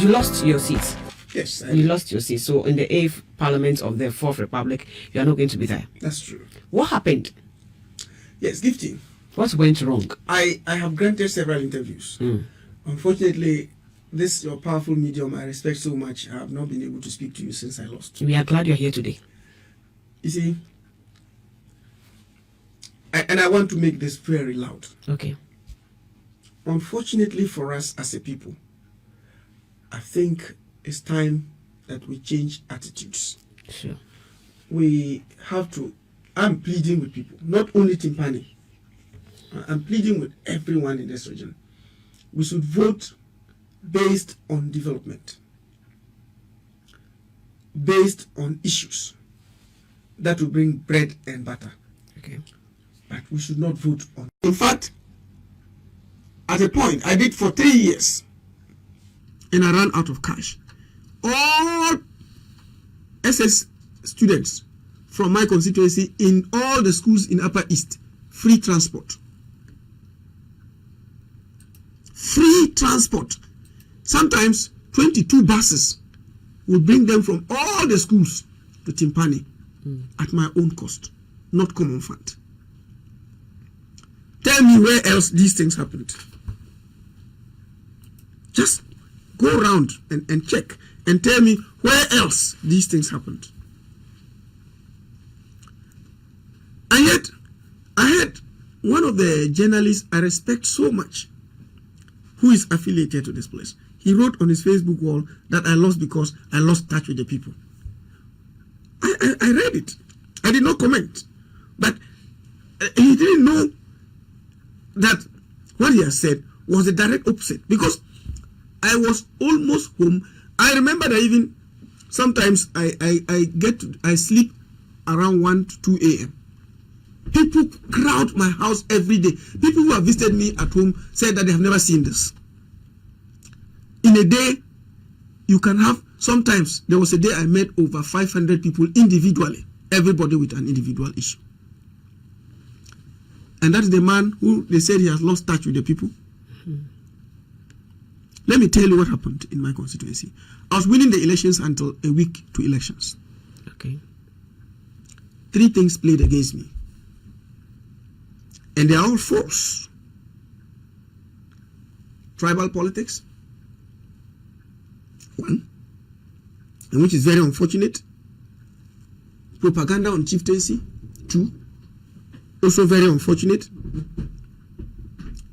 you lost your seat. Yes. You lost your seat. So in the 8th Parliament of the 4th Republic, you are not going to be there. That's true. What happened? Yes, Gifty. What went wrong? I have granted several interviews. Unfortunately, this your powerful medium I respect so much. I have not been able to speak to you since I lost. We are glad you're here today. You see, and I want to make this very loud. Okay. Unfortunately for us as a people, I think it's time that we change attitudes. Sure. We have to. I'm pleading with people, not only Tempane. I'm pleading with everyone in this region. We should vote based on development, based on issues that will bring bread and butter. Okay. But we should not vote on. In fact, at a point, I did for 3 years, and I ran out of cash. All SS students from my constituency in all the schools in Upper East, free transport. Free transport. Sometimes 22 buses will bring them from all the schools to Tempane at my own cost, not common fund. Tell me where else these things happened. Just go around and check and tell me where else these things happened. And yet, I had one of the journalists I respect so much, who is affiliated to this place. He wrote on his Facebook wall that I lost because I lost touch with the people. I read it. I did not comment. But he didn't know that what he has said was the direct opposite. Because I was almost home. I remember that even sometimes I sleep around 1 to 2 a.m. People crowd my house every day. People who have visited me at home said that they have never seen this. In a day, you can have, sometimes there was a day I met over 500 people individually, everybody with an individual issue. And that is the man who they said he has lost touch with the people. Let me tell you what happened in my constituency. I was winning the elections until a week to elections. Okay. 3 things played against me. And they are all false. Tribal politics, 1, and which is very unfortunate. Propaganda on chieftaincy, 2, also very unfortunate.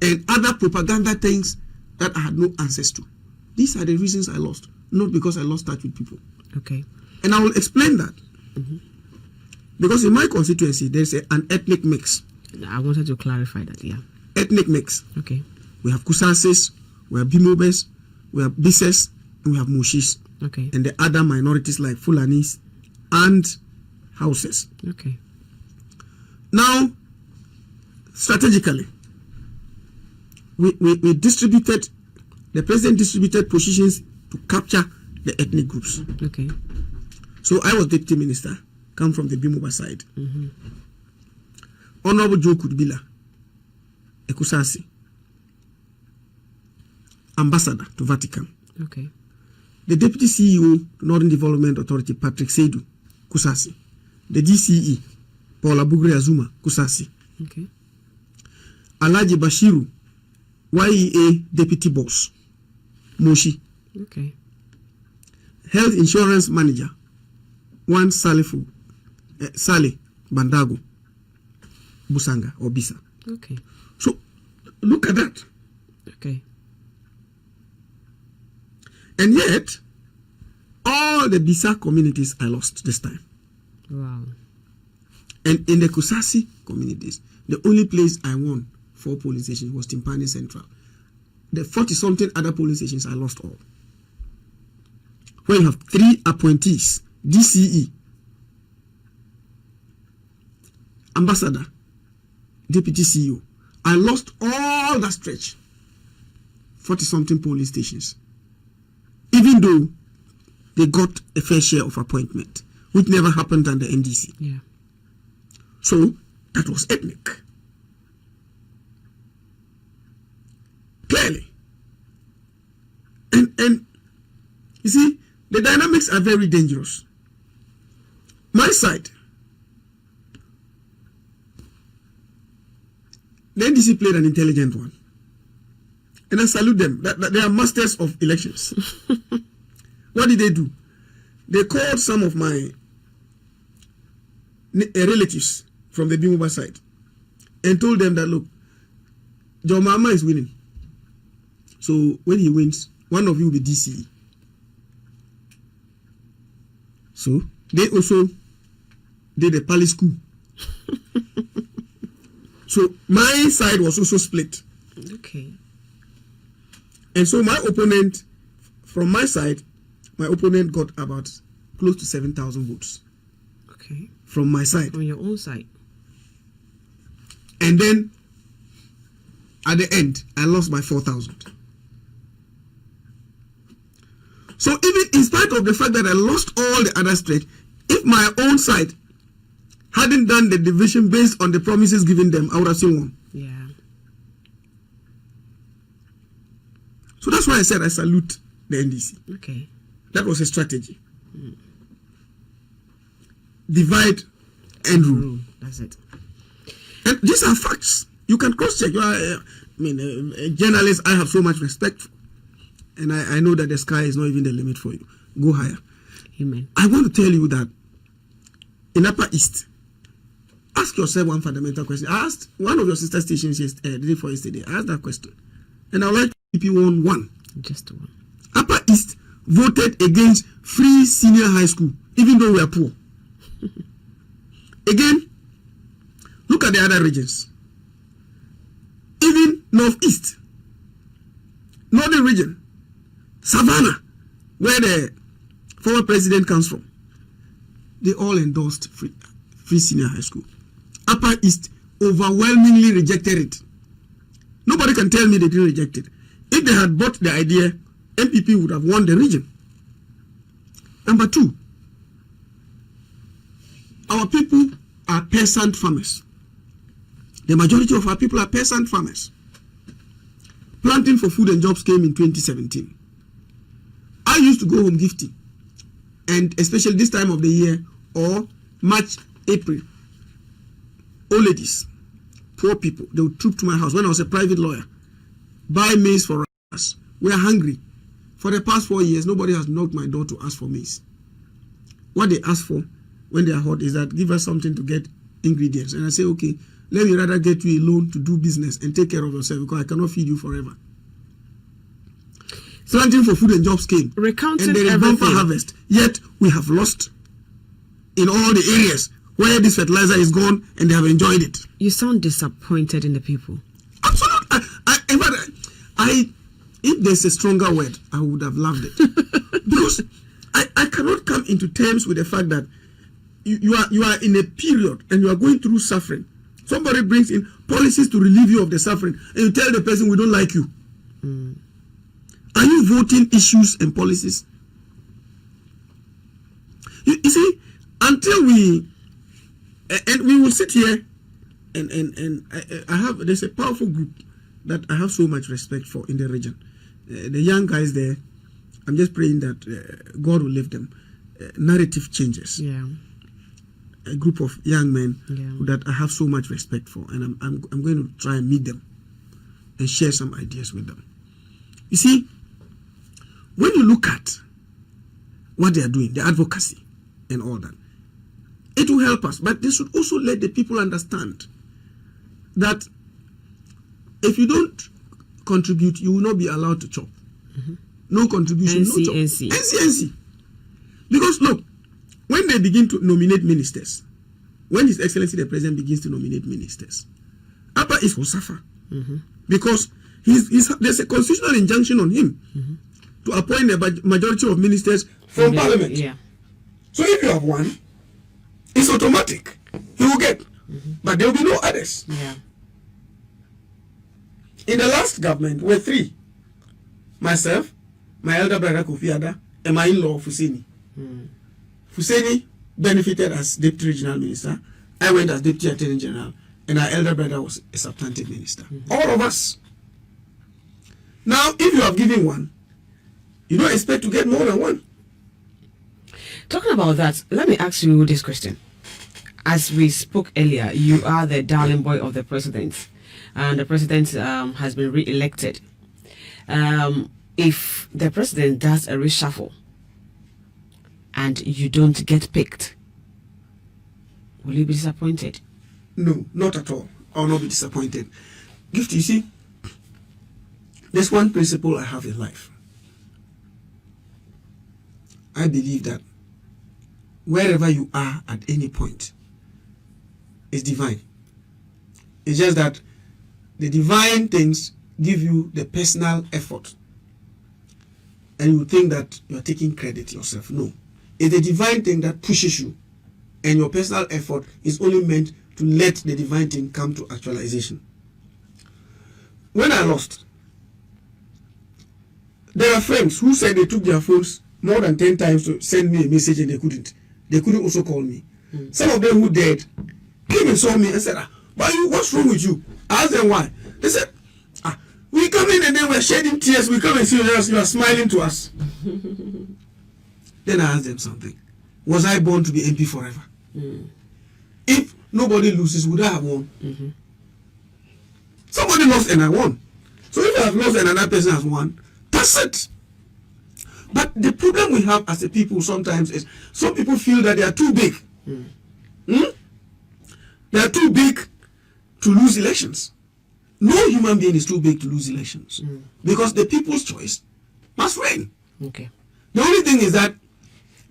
And other propaganda things that I had no access to. These are the reasons I lost, not because I lost touch with people. Okay. And I will explain that. Because in my constituency, there's an ethnic mix. I wanted to clarify that, yeah. Ethnic mix. Okay. We have Kusasis, we have Bimobes, we have Bises, and we have Mushis. Okay. And the other minorities like Fulanis and Houses. Okay. Now, strategically, we distributed, the president distributed positions to capture the ethnic groups. Okay. So I was deputy minister, come from the Bimoba side. Honorable Joe Kudbila, Ekusasi, ambassador to Vatican. Okay. The deputy CEO, Northern Development Authority, Patrick Seidu, Kusasi. The DCE, Paula Bugre Azuma, Kusasi. Okay. Alaji Bashiru, YEA deputy boss, Moshi. Okay. Health insurance manager, one Sale Bandago, Busanga or Bisa. Okay. So look at that. Okay. And yet, all the Bisa communities I lost this time. Wow. And in the Kusasi communities, the only place I won 4 polling stations was Tempane Central. The 40-something other polling stations I lost all. When you have 3 appointees, DCE, ambassador, deputy CEO, I lost all that stretch. 40-something polling stations. Even though they got a fair share of appointment, which never happened under NDC. Yeah. So that was ethnic. Clearly. And You see, the dynamics are very dangerous. My side, the NDC played an intelligent one. And I salute them. That they are masters of elections. What did they do? They called some of my relatives from the Bimuba side and told them that, look, John Mahama is winning. So when he wins, one of you will be DCE. So they also did a palace coup. So my side was also split. Okay. And so my opponent, from my side, my opponent got about close to 7,000 votes. Okay. From my side. On your own side. And then, at the end, I lost by 4,000. So even in spite of the fact that I lost all the other states, if my own side hadn't done the division based on the promises given them, I would have seen one. Yeah. So that's why I said I salute the NDC. Okay. That was a strategy. Divide and rule. That's it. And these are facts. You can cross-check. You are, a journalist I have so much respect for. And I know that the sky is not even the limit for you. Go higher. Amen. I want to tell you that in Upper East, ask yourself one fundamental question. I asked one of your sister stations the day before yesterday. I asked that question. And I would like to keep you on one. Just one. Upper East voted against free senior high school, even though we are poor. Again, look at the other regions. Even Northeast, Northern region, Savannah, where the former president comes from, they all endorsed free senior high school. Upper East overwhelmingly rejected it. Nobody can tell me they didn't reject it. If they had bought the idea, MPP would have won the region. Number two, our people are peasant farmers. The majority of our people are peasant farmers. Planting for Food and Jobs came in 2017. I used to go home gifting, and especially this time of the year, or March, April, old ladies, poor people, they would troop to my house when I was a private lawyer, buy maize for us. We are hungry. For the past 4 years, nobody has knocked my door to ask for maize. What they ask for when they are hot is that give us something to get ingredients. And I say, okay, let me rather get you a loan to do business and take care of yourself because I cannot feed you forever. Planting for Food and Jobs came. Recounting and there is bumper harvest. Yet we have lost in all the areas where this fertilizer is gone and they have enjoyed it. You sound disappointed in the people. Absolutely. If there's a stronger word, I would have loved it. Because I cannot come into terms with the fact that you are in a period and you are going through suffering. Somebody brings in policies to relieve you of the suffering and you tell the person we don't like you. Are you voting issues and policies? You see, until we will sit here and I have, there's a powerful group that I have so much respect for in the region. The young guys there, I'm just praying that God will lift them. Narrative changes. Yeah. A group of young men that I have so much respect for, and I'm going to try and meet them and share some ideas with them. You see, when you look at what they are doing, the advocacy and all that, it will help us. But they should also let the people understand that if you don't contribute, you will not be allowed to chop. No contribution, no chop. NC. Because look, when they begin to nominate ministers, when His Excellency the President begins to nominate ministers, Upper East will suffer. Because there's a constitutional injunction on him to appoint the majority of ministers from Parliament. Yeah. So if you have one, it's automatic. He will get. But there will be no others. Yeah. In the last government, were three. Myself, my elder brother Kofi Ada, and my in-law Fuseni. Fuseni benefited as Deputy Regional Minister. I went as Deputy Attorney General, and our elder brother was a substantive minister. All of us. Now, if you have given one, You don't expect to get more than one. Talking about that, let me ask you this question. As we spoke earlier, you are the darling boy of the president, and the president has been re-elected. If the president does a reshuffle and you don't get picked, will you be disappointed? No, not at all. I will not be disappointed. Gift, you see, there's one principle I have in life. I believe that wherever you are at any point is divine. It's just that the divine things give you the personal effort, and you think that you are taking credit yourself. No. It's the divine thing that pushes you, and your personal effort is only meant to let the divine thing come to actualization. When I lost, there are friends who said they took their phones more than 10 times to send me a message and they couldn't. They couldn't also call me. Some of them who dared came and saw me and said, but what's wrong with you? I asked them why. They said, we come in and then we're shedding tears. We come and see you are smiling to us. Then I asked them something. Was I born to be MP forever? If nobody loses, would I have won? Somebody lost and I won. So if I have lost and another person has won, that's it. But the problem we have as a people sometimes is some people feel that they are too big. They are too big to lose elections. No human being is too big to lose elections because the people's choice must reign. Okay. The only thing is that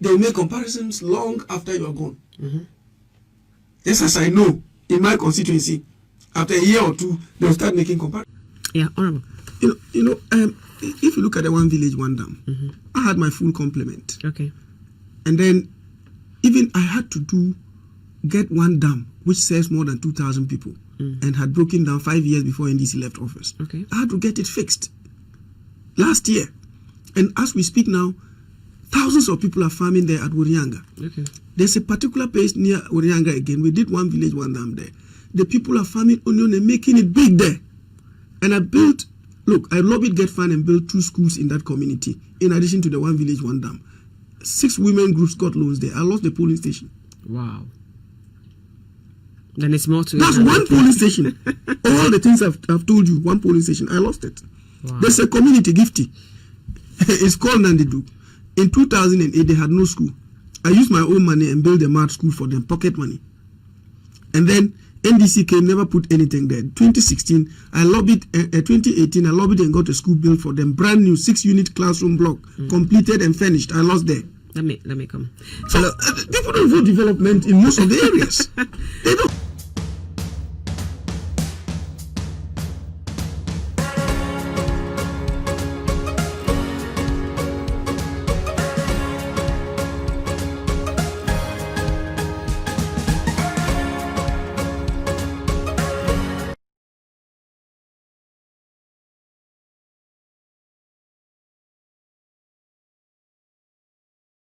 they will make comparisons long after you are gone. Just as I know in my constituency, after a year or two, they will start making comparisons. Yeah, honorable. If you look at the one village, one dam, I had my full complement. Okay. And then even I had to get one dam which serves more than 2,000 people and had broken down 5 years before NDC left office. Okay. I had to get it fixed last year. And as we speak now, thousands of people are farming there at Wurianga. Okay. There's a particular place near Wurianga again. We did one village, one dam there. The people are farming onion and making it big there. And I lobbied Get Fund and built 2 schools in that community, in addition to the one village, one dam. 6 women groups got loans there. I lost the polling station. Wow. Then it's more to That's one polling station. All the things I've told you, one polling station. I lost it. Wow. There's a community, Gifty. It's called Nandidu. In 2008, they had no school. I used my own money and built a mad school for them, pocket money. And then NDC came, never put anything there. 2016, I lobbied. 2018, I lobbied and got a school built for them, brand new 6-unit classroom block, completed and finished. I lost there. Let me come. So people don't vote development in most of the areas. They don't.